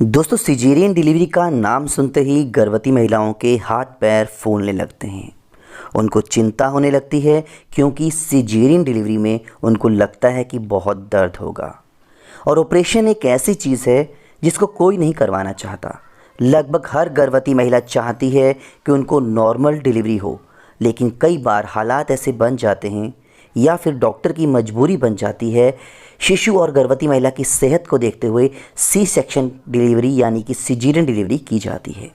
दोस्तों caesarean delivery का नाम सुनते ही गर्भवती महिलाओं के हाथ पैर फूलने लगते हैं। उनको चिंता होने लगती है क्योंकि सिजेरियन डिलीवरी में उनको लगता है कि बहुत दर्द होगा। और ऑपरेशन एक ऐसी चीज़ है जिसको कोई नहीं करवाना चाहता। लगभग हर गर्भवती महिला चाहती है कि उनको नॉर्मल डिलीवरी हो, लेकिन कई बार हालात ऐसे बन जाते हैं या फिर डॉक्टर की मजबूरी बन जाती है शिशु और गर्भवती महिला की सेहत को देखते हुए सी सेक्शन डिलीवरी यानी कि सिजेरियन डिलीवरी की जाती है।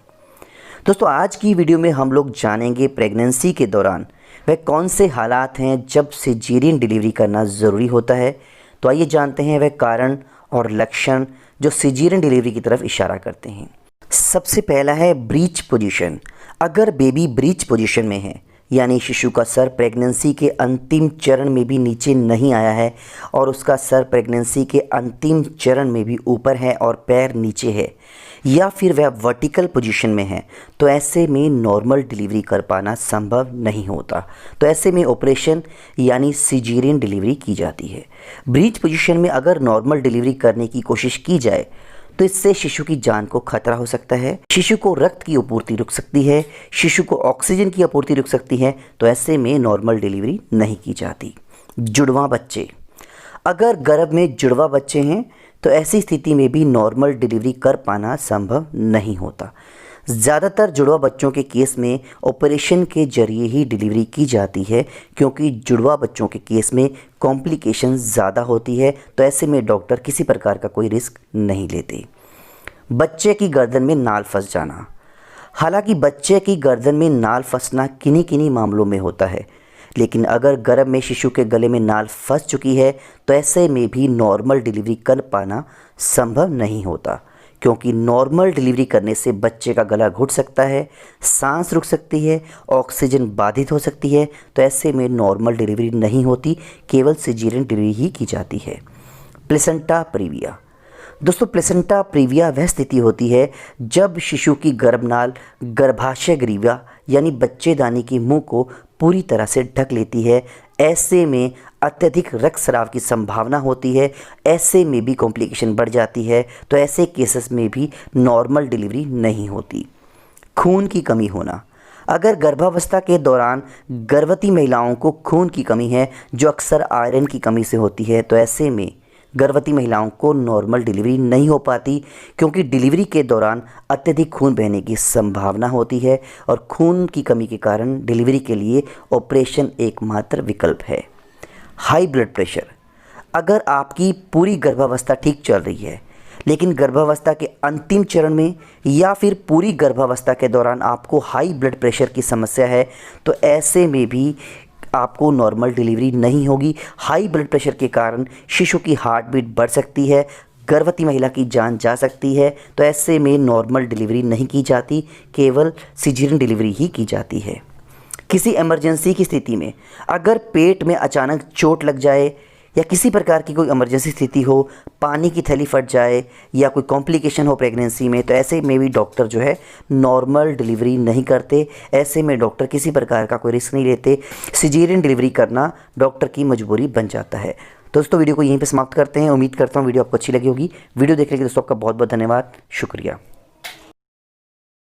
दोस्तों आज की वीडियो में हम लोग जानेंगे प्रेगनेंसी के दौरान वह कौन से हालात हैं जब सिजेरियन डिलीवरी करना ज़रूरी होता है। तो आइए जानते हैं वह कारण और लक्षण जो सिजेरियन डिलीवरी की तरफ इशारा करते हैं। सबसे पहला है ब्रीच पोजीशन। अगर बेबी ब्रीच पोजीशन में है यानी शिशु का सर प्रेगनेंसी के अंतिम चरण में भी नीचे नहीं आया है और उसका सर प्रेगनेंसी के अंतिम चरण में भी ऊपर है और पैर नीचे है, या फिर वह वर्टिकल पोजीशन में है, तो ऐसे में नॉर्मल डिलीवरी कर पाना संभव नहीं होता। तो ऐसे में ऑपरेशन यानी सिजेरियन डिलीवरी की जाती है। ब्रीच पोजीशन में अगर नॉर्मल डिलीवरी करने की कोशिश की जाए तो इससे शिशु की जान को खतरा हो सकता है, शिशु को रक्त की आपूर्ति रुक सकती है, शिशु को ऑक्सीजन की आपूर्ति रुक सकती है। तो ऐसे में नॉर्मल डिलीवरी नहीं की जाती। जुड़वा बच्चे, अगर गर्भ में जुड़वा बच्चे हैं तो ऐसी स्थिति में भी नॉर्मल डिलीवरी कर पाना संभव नहीं होता। ज़्यादातर जुड़वा बच्चों के केस में ऑपरेशन के जरिए ही डिलीवरी की जाती है क्योंकि जुड़वा बच्चों के केस में कॉम्प्लिकेशन ज़्यादा होती है। तो ऐसे में डॉक्टर किसी प्रकार का कोई रिस्क नहीं लेते। बच्चे की गर्दन में नाल फंस जाना, हालांकि बच्चे की गर्दन में नाल फंसना किन्हीं किन्हीं मामलों में होता है, लेकिन अगर गर्भ में शिशु के गले में नाल फंस चुकी है तो ऐसे में भी नॉर्मल डिलीवरी कर पाना संभव नहीं होता क्योंकि नॉर्मल डिलीवरी करने से बच्चे का गला घुट सकता है, सांस रुक सकती है, ऑक्सीजन बाधित हो सकती है। तो ऐसे में नॉर्मल डिलीवरी नहीं होती, केवल सिजेरियन डिलीवरी ही की जाती है। प्लेसेंटा प्रीविया, दोस्तों प्लेसेंटा प्रीविया वह स्थिति होती है जब शिशु की गर्भनाल गर्भाशय ग्रीवा यानी बच्चेदानी के मुंह को पूरी तरह से ढक लेती है। ऐसे में अत्यधिक रक्तस्राव की संभावना होती है, ऐसे में भी कॉम्प्लिकेशन बढ़ जाती है। तो ऐसे केसेस में भी नॉर्मल डिलीवरी नहीं होती। खून की कमी होना, अगर गर्भावस्था के दौरान गर्भवती महिलाओं को खून की कमी है जो अक्सर आयरन की कमी से होती है, तो ऐसे में गर्भवती महिलाओं को नॉर्मल डिलीवरी नहीं हो पाती क्योंकि डिलीवरी के दौरान अत्यधिक खून बहने की संभावना होती है और खून की कमी के कारण डिलीवरी के लिए ऑपरेशन एकमात्र विकल्प है। हाई ब्लड प्रेशर, अगर आपकी पूरी गर्भावस्था ठीक चल रही है लेकिन गर्भावस्था के अंतिम चरण में या फिर पूरी गर्भावस्था के दौरान आपको हाई ब्लड प्रेशर की समस्या है, तो ऐसे में भी आपको नॉर्मल डिलीवरी नहीं होगी। हाई ब्लड प्रेशर के कारण शिशु की हार्ट बीट बढ़ सकती है, गर्भवती महिला की जान जा सकती है। तो ऐसे में नॉर्मल डिलीवरी नहीं की जाती, केवल सिजेरियन डिलीवरी ही की जाती है। किसी इमरजेंसी की स्थिति में अगर पेट में अचानक चोट लग जाए या किसी प्रकार की कोई इमरजेंसी स्थिति हो, पानी की थैली फट जाए या कोई कॉम्प्लिकेशन हो प्रेगनेंसी में, तो ऐसे में भी डॉक्टर जो है नॉर्मल डिलीवरी नहीं करते। ऐसे में डॉक्टर किसी प्रकार का कोई रिस्क नहीं लेते। सिजेरियन डिलीवरी करना डॉक्टर की मजबूरी बन जाता है। दोस्तों वीडियो को यहीं पे समाप्त करते हैं। उम्मीद करता हूँ वीडियो आपको अच्छी लगी होगी। वीडियो देखने के लिए दोस्तों आपका बहुत बहुत धन्यवाद, शुक्रिया।